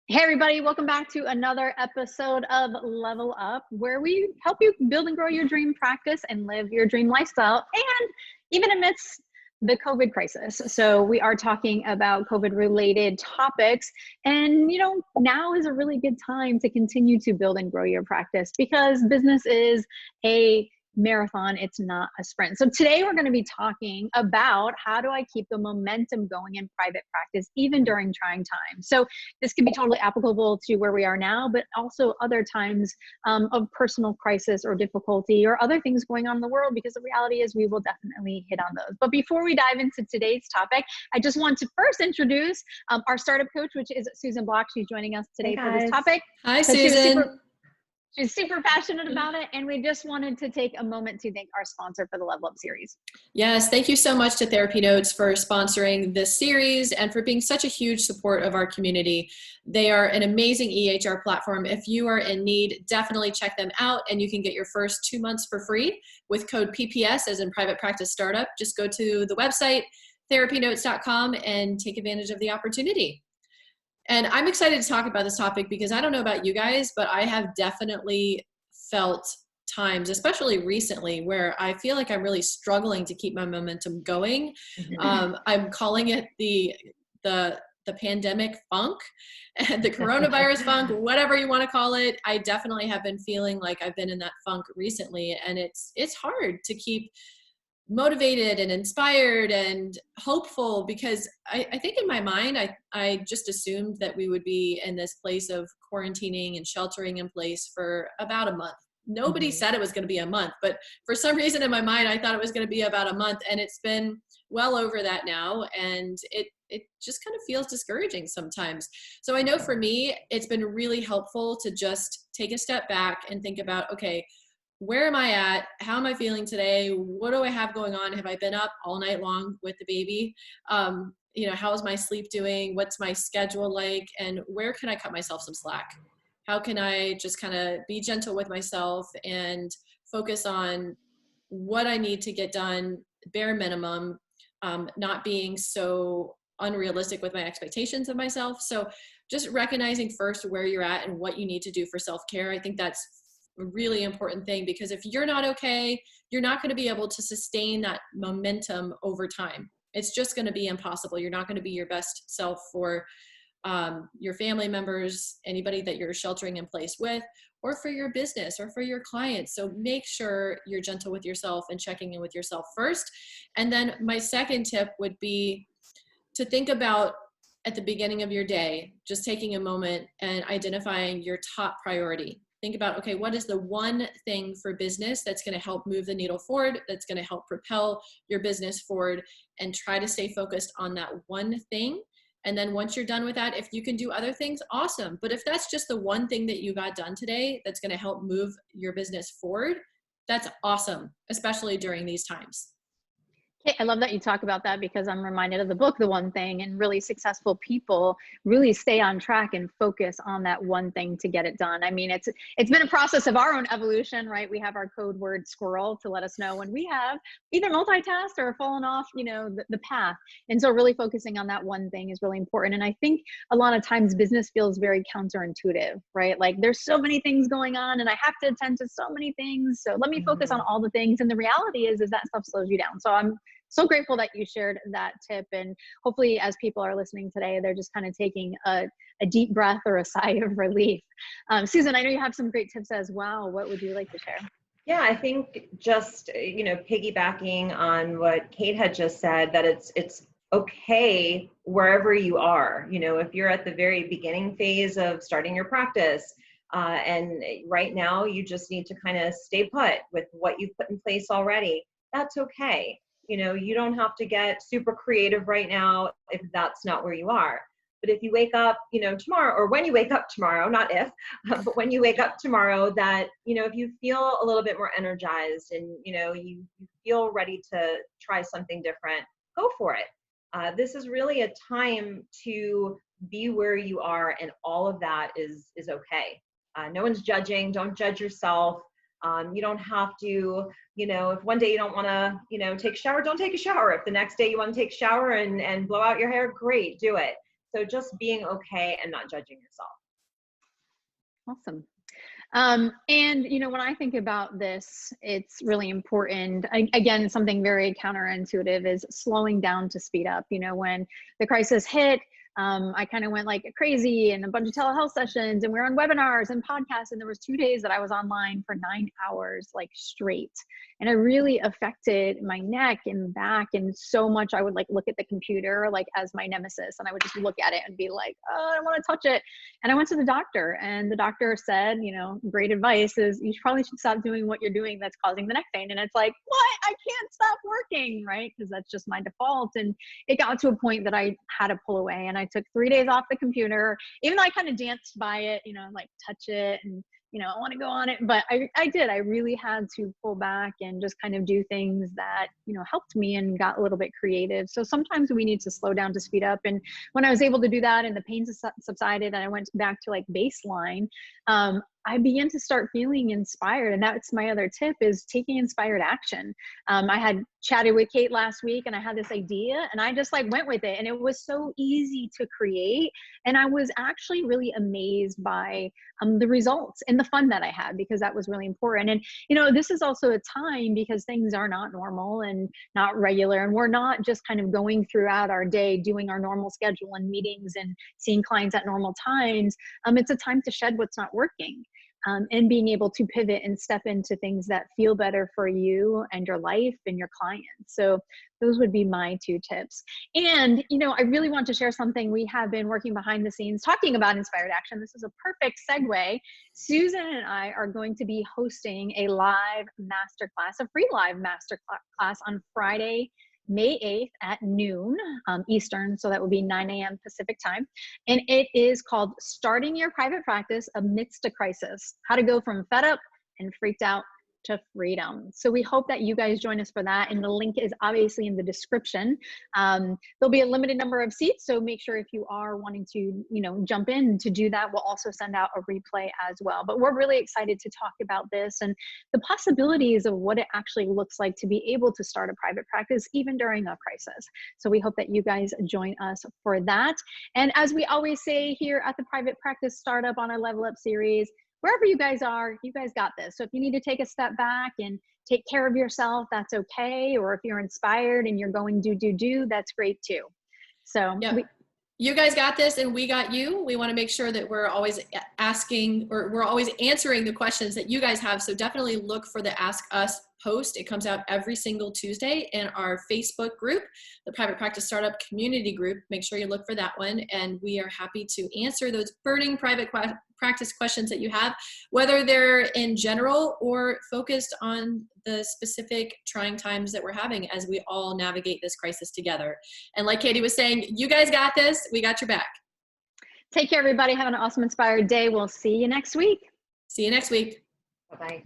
Hey everybody, welcome back to another episode of Level Up, where we help you build and grow your dream practice and live your dream lifestyle, and even amidst the COVID crisis. So we are talking about COVID related topics, and now is a really good time to continue to build and grow your practice because business is a marathon, it's not a sprint. So today we're going to be talking about how do I keep the momentum going in private practice even during trying times. So this can be totally applicable to where we are now, but also other times of personal crisis or difficulty or other things going on in the world, because the reality is we will definitely hit on those. But before we dive into today's topic, I just want to first introduce our startup coach, which is Susan Block. She's joining us today for this topic. Hi, Susan. She's super passionate about it, and we just wanted to take a moment to thank our sponsor for the Level Up series. Yes, thank you so much to TherapyNotes for sponsoring this series and for being such a huge support of our community. They are an amazing EHR platform. If you are in need, definitely check them out, and you can get your first 2 months for free with code PPS, as in Private Practice Startup. Just go to the website, therapynotes.com, and take advantage of the opportunity. And I'm excited to talk about this topic because I don't know about you guys, but I have definitely felt times, especially recently, where I feel like I'm really struggling to keep my momentum going. I'm calling it the pandemic funk and the coronavirus funk, whatever you want to call it. I definitely have been feeling like I've been in that funk recently, and it's hard to keep motivated and inspired and hopeful, because I think in my mind, I just assumed that we would be in this place of quarantining and sheltering in place for about a month. Nobody said it was going to be a month, but for some reason in my mind, I thought it was going to be about a month, and it's been well over that now. And it just kind of feels discouraging sometimes. So I know for me, it's been really helpful to just take a step back and think about, okay, where am I at? How am I feeling today? What do I have going on? Have I been up all night long with the baby? How is my sleep doing? What's my schedule like? And where can I cut myself some slack? How can I just kind of be gentle with myself and focus on what I need to get done, bare minimum, not being so unrealistic with my expectations of myself. So just recognizing first where you're at and what you need to do for self-care. I think that's a really important thing, because if you're not okay, you're not going to be able to sustain that momentum over time. It's just going to be impossible. You're not going to be your best self for your family members, anybody that you're sheltering in place with, or for your business or for your clients. So make sure you're gentle with yourself and checking in with yourself first. And then my second tip would be to think about, at the beginning of your day, just taking a moment and identifying your top priority. Think about, okay, what is the one thing for business that's going to help move the needle forward, that's going to help propel your business forward, and try to stay focused on that one thing. And then once you're done with that, if you can do other things, awesome. But if that's just the one thing that you got done today that's going to help move your business forward, that's awesome, especially during these times. I love that you talk about that, because I'm reminded of the book, The One Thing, and really successful people really stay on track and focus on that one thing to get it done. I mean, it's been a process of our own evolution, right? We have our code word squirrel to let us know when we have either multitasked or fallen off, the path. And so really focusing on that one thing is really important. And I think a lot of times business feels very counterintuitive, right? Like there's so many things going on and I have to attend to so many things. So let me focus on all the things. And the reality is that stuff slows you down. So I'm so grateful that you shared that tip. And hopefully as people are listening today, they're just kind of taking a deep breath or a sigh of relief. Susan, I know you have some great tips as well. What would you like to share? Yeah, I think just, piggybacking on what Kate had just said, that it's okay wherever you are. If you're at the very beginning phase of starting your practice, and right now you just need to kind of stay put with what you've put in place already, that's okay. You don't have to get super creative right now if that's not where you are. But if you wake up, tomorrow, or when you wake up tomorrow, not if, but when you wake up tomorrow, that, if you feel a little bit more energized and, you feel ready to try something different, go for it. This is really a time to be where you are, and all of that is okay. No one's judging. Don't judge yourself. You don't have to, if one day you don't want to, take a shower, don't take a shower. If the next day you want to take a shower and blow out your hair, great, do it. So just being okay and not judging yourself. Awesome. And, when I think about this, it's really important. Again, something very counterintuitive is slowing down to speed up. When the crisis hit, I kind of went like crazy and a bunch of telehealth sessions, and we were on webinars and podcasts. And there was 2 days that I was online for 9 hours, like straight. And it really affected my neck and back. And so much I would like look at the computer, like as my nemesis. And I would just look at it and be like, oh, I don't want to touch it. And I went to the doctor, and the doctor said, great advice is you probably should stop doing what you're doing that's causing the neck pain. And it's like, what? I can't stop working, right? Because that's just my default. And it got to a point that I had to pull away, and I took 3 days off the computer, even though I kind of danced by it, like touch it and, I want to go on it. But I did. I really had to pull back and just kind of do things that, helped me and got a little bit creative. So sometimes we need to slow down to speed up. And when I was able to do that and the pain subsided and I went back to like baseline, I began to start feeling inspired. And that's my other tip, is taking inspired action. I had chatted with Kate last week, and I had this idea, and I just like went with it. And it was so easy to create. And I was actually really amazed by the results and the fun that I had, because that was really important. And, this is also a time because things are not normal and not regular. And we're not just kind of going throughout our day doing our normal schedule and meetings and seeing clients at normal times. It's a time to shed what's not working. And being able to pivot and step into things that feel better for you and your life and your clients. So those would be my 2 tips. And, I really want to share something. We have been working behind the scenes talking about inspired action. This is a perfect segue. Susan and I are going to be hosting a live masterclass, a free live masterclass on Friday, May 8th at noon Eastern. So that would be 9 a.m. Pacific time. And it is called Starting Your Private Practice Amidst a Crisis: How to Go from Fed Up and Freaked Out to Freedom. So we hope that you guys join us for that. And the link is obviously in the description. There'll be a limited number of seats. So make sure if you are wanting to, jump in to do that, we'll also send out a replay as well. But we're really excited to talk about this and the possibilities of what it actually looks like to be able to start a private practice, even during a crisis. So we hope that you guys join us for that. And as we always say here at the Private Practice Startup on our Level Up series, wherever you guys are, you guys got this. So if you need to take a step back and take care of yourself, that's okay. Or if you're inspired and you're going do, that's great too. So yeah. You guys got this, and we got you. We want to make sure that we're always asking, or we're always answering the questions that you guys have. So definitely look for the Ask Us post. It comes out every single Tuesday in our Facebook group, the Private Practice Startup Community Group. Make sure you look for that one. And we are happy to answer those burning private practice questions that you have, whether they're in general or focused on the specific trying times that we're having as we all navigate this crisis together. And like Katie was saying, you guys got this. We got your back. Take care, everybody. Have an awesome, inspired day. We'll see you next week. See you next week. Bye-bye.